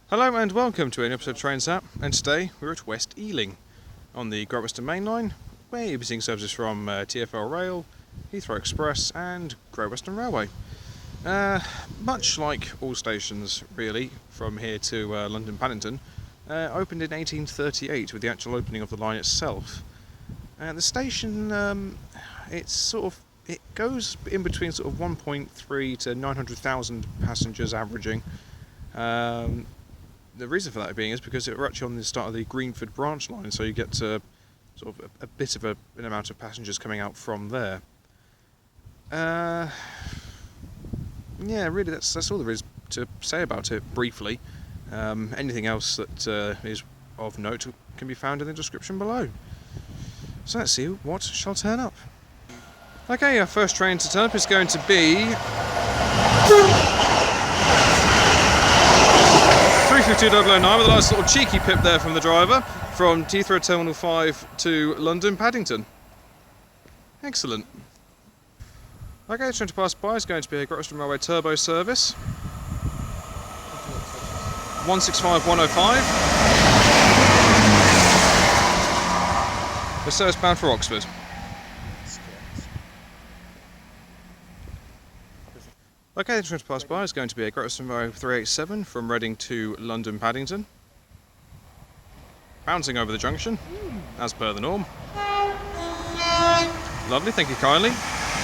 Hello and welcome to an episode of TrainSat, and today we're at West Ealing on the Great Western Main Line. We're visiting services from TfL Rail, Heathrow Express and Great Western Railway. Much like all stations really from here to London Paddington, opened in 1838 with the actual opening of the line itself. The station, it goes in between sort of 1.3 to 900,000 passengers averaging. The reason for that being is because we're actually on the start of the Greenford branch line, so you get sort of a bit of an amount of passengers coming out from there. Yeah, really, that's all there is to say about it briefly. Anything else that is of note can be found in the description below. So let's see what shall turn up. Okay, our first train to turn up is going to be 352.009 with a nice little cheeky pip there from the driver from Heathrow Terminal 5 to London Paddington. Excellent. Okay, the train to pass by is going to be a Great Western Railway Turbo service. 165105. The service bound for Oxford. Okay, the train to pass by is going to be a Great Western Railway 387 from Reading to London Paddington. Bouncing over the junction, as per the norm. Lovely, thank you kindly.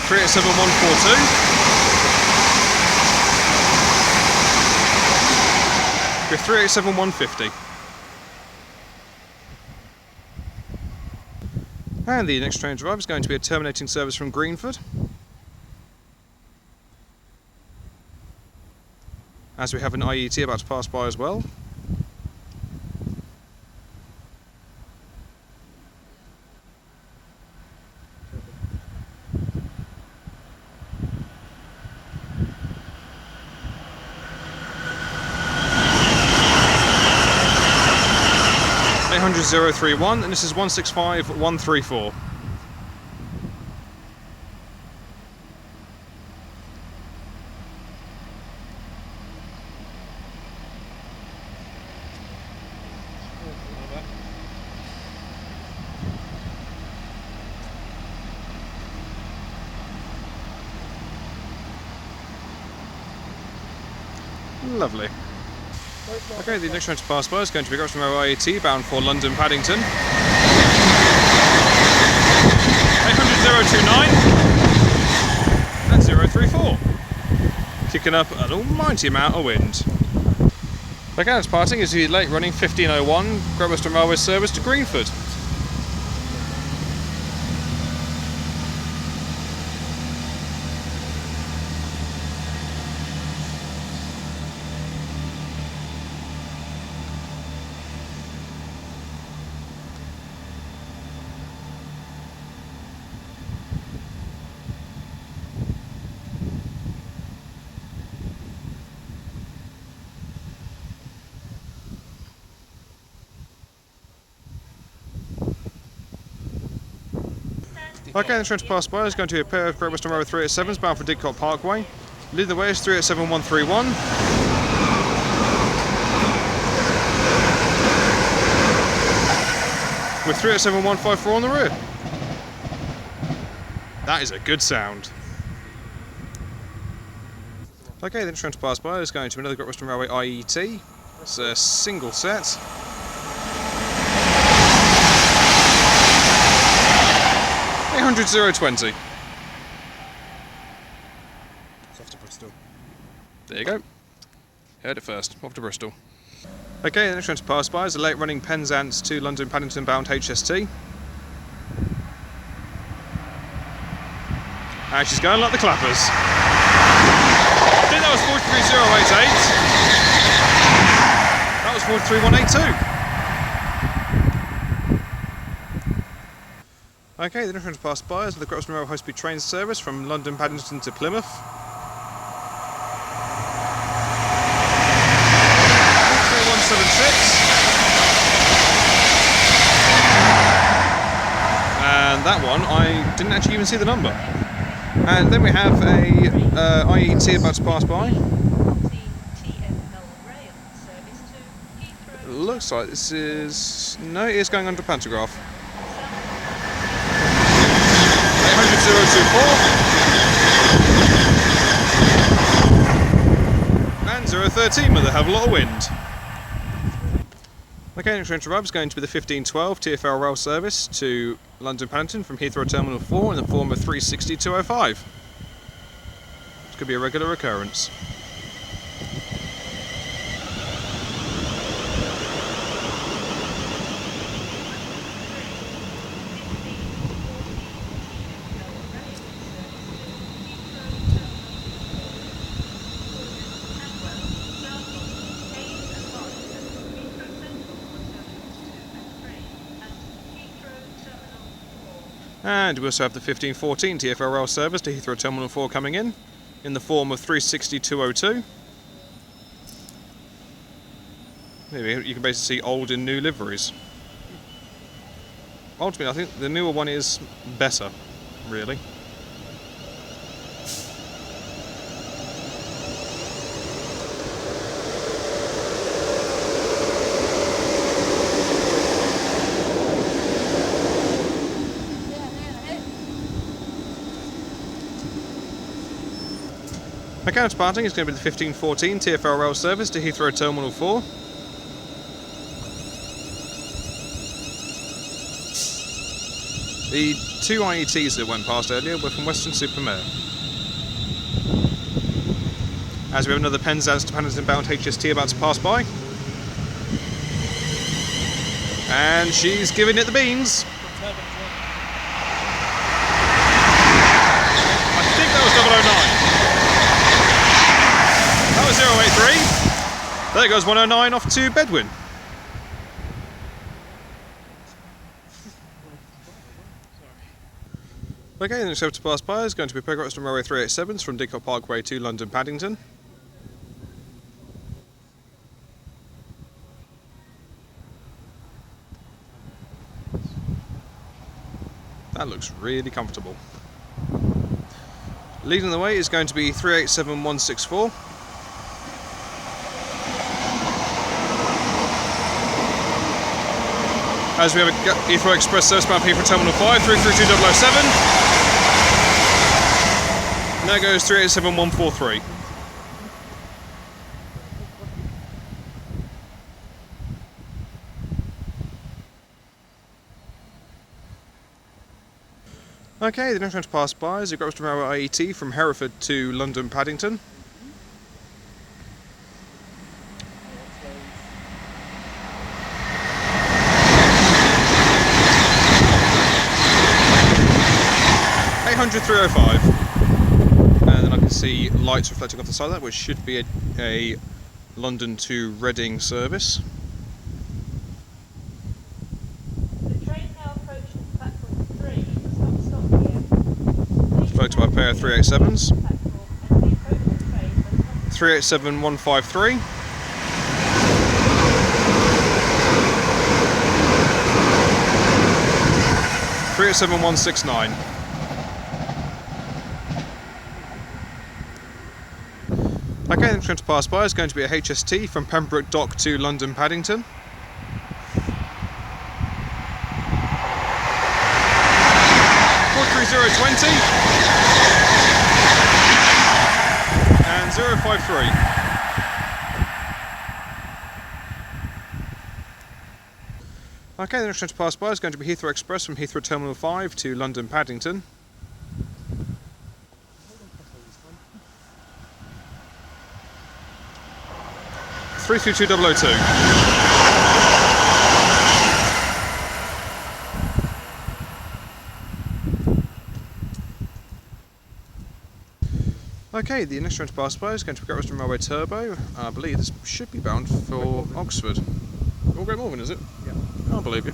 387142. With 387150. And the next train to arrive is going to be a terminating service from Greenford. As we have an IET about to pass by as well. .800.031, and this is 165.134. Lovely. Okay, the next train to pass by is going to be Great Western Railway IET bound for London Paddington. 800.029 and 034. Kicking up an almighty amount of wind. Okay, it's parting is the late running 1501 Great Western Railway service to Greenford. Okay, the train to pass by is going to be a pair of Great Western Railway 387s bound for Didcot Parkway. Leading the way is 387131. With 387154 on the rear. That is a good sound. Okay, the next train to pass by is going to be another Great Western Railway IET. It's a single set. .800.020. It's off to Bristol. There you go. Heard it first. Off to Bristol. Okay, the next train to pass by is a late running Penzance to London Paddington bound HST. And she's going like the clappers. I think that was 43088. That was 43182. Okay, the next train to pass by is the Great Western Railway High Speed train service from London Paddington to Plymouth. And that one, I didn't actually even see the number. And then we have a IET about to pass by. Looks like this is... No, it is going under pantograph. 800-024. And 013 with a hell of a lot of wind. Okay, next train to arrive is going to be the 1512 TfL rail service to London Paddington from Heathrow Terminal 4 in the form of 360-205. This could be a regular occurrence. And we also have the 1514 TfL rail service to Heathrow Terminal 4 coming in the form of 360-202. Maybe you can basically see old and new liveries. Ultimately, I think the newer one is better, really. My counterparting is going to be the 1514 TfL rail service to Heathrow Terminal 4. The two IETs that went past earlier were from Weston-super-Mare. As we have another Penzance to Paddington bound HST about to pass by. And she's giving it the beans. I think that was 009. That was 083. There goes 109 off to Bedwin. Okay, the next step to pass by is going to be Great Western Railway 387s from Didcot Parkway to London Paddington. That looks really comfortable. Leading the way is going to be 387164. As we have a Heathrow Express service bound for Heathrow Terminal 5 through 32007. And there goes 387143. Okay, the next one to pass by is the Great Western Railway IET from Hereford to London Paddington. .305, and then I can see lights reflecting off the side of that, which should be a London to Reading service. The train now approaches platform 3, does not stop here. Floated by a pair of 387s. 387153. 387169. Okay, the next one to pass by is going to be a HST from Pembroke Dock to London Paddington. .43020 and 053. Okay, the next one to pass by is going to be Heathrow Express from Heathrow Terminal 5 to London Paddington. .332.002. Okay, the next train to pass by is going to be Great Western Railway Turbo. I believe this should be bound for Oxford. Or Great Malvern, is it? Yeah. I can't believe you.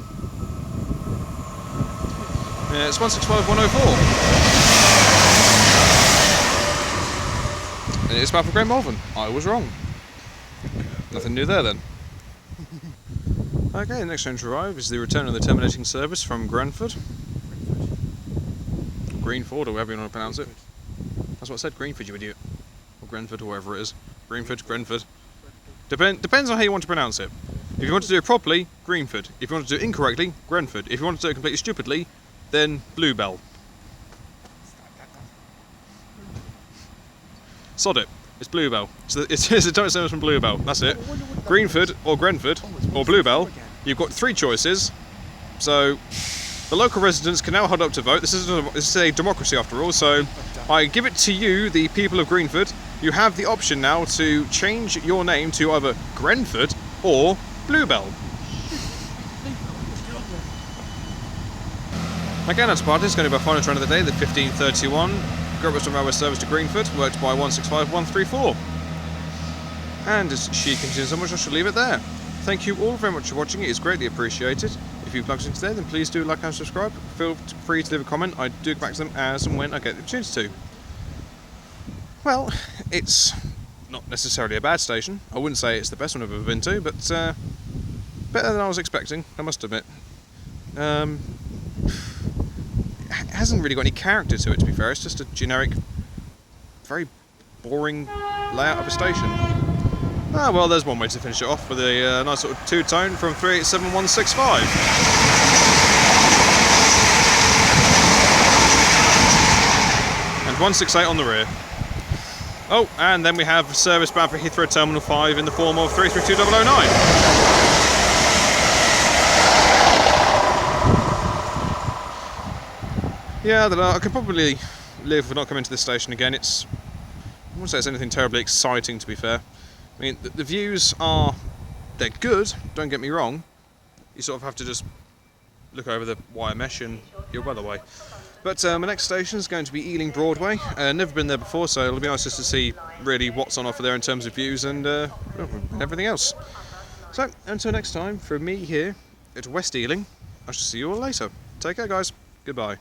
Yeah, it's 165104. And it's bound for Great Malvern. I was wrong. Nothing new there then. Okay, the next train to arrive is the return of the terminating service from Grenford. Greenford, or however you want to pronounce it. That's what I said, Greenford, you idiot. Or Grenford, or whatever it is. Greenford, Grenford. Depends on how you want to pronounce it. If you want to do it properly, Greenford. If you want to do it incorrectly, Grenford. If you want to do it completely stupidly, then Bluebell. Sod it. It's Bluebell. It's a direct service from Bluebell. That's it. Greenford or Grenford or Bluebell. You've got 3 choices. So the local residents can now hold up to vote. This is a democracy after all. So I give it to you, the people of Greenford. You have the option now to change your name to either Grenford or Bluebell. Again, that's part is going to be our final train of the day, the 1531 Great Western Railway service to Greenford, worked by 165134. And as she continues onwards, I shall leave it there. Thank you all very much for watching. It is greatly appreciated. If you've plugged in today, then please do like and subscribe. Feel free to leave a comment. I do get back to them as and when I get the opportunity to. Well, it's not necessarily a bad station. I wouldn't say it's the best one I've ever been to, but better than I was expecting, I must admit. It hasn't really got any character to it, to be fair. It's just a generic, very boring layout of a station. Ah, well, there's one way to finish it off with a nice sort of two-tone from 387165. And 168 on the rear. Oh, and then we have service bound for Heathrow Terminal 5 in the form of 332009. Yeah, I could probably live with not coming to this station again. I wouldn't say it's anything terribly exciting, to be fair. I mean, the views they're good, don't get me wrong. You sort of have to just look over the wire mesh and you're well away. But my next station is going to be Ealing Broadway. Never been there before, so it'll be nice just to see really what's on offer there in terms of views and everything else. So, until next time, from me here at West Ealing, I shall see you all later. Take care, guys. Goodbye.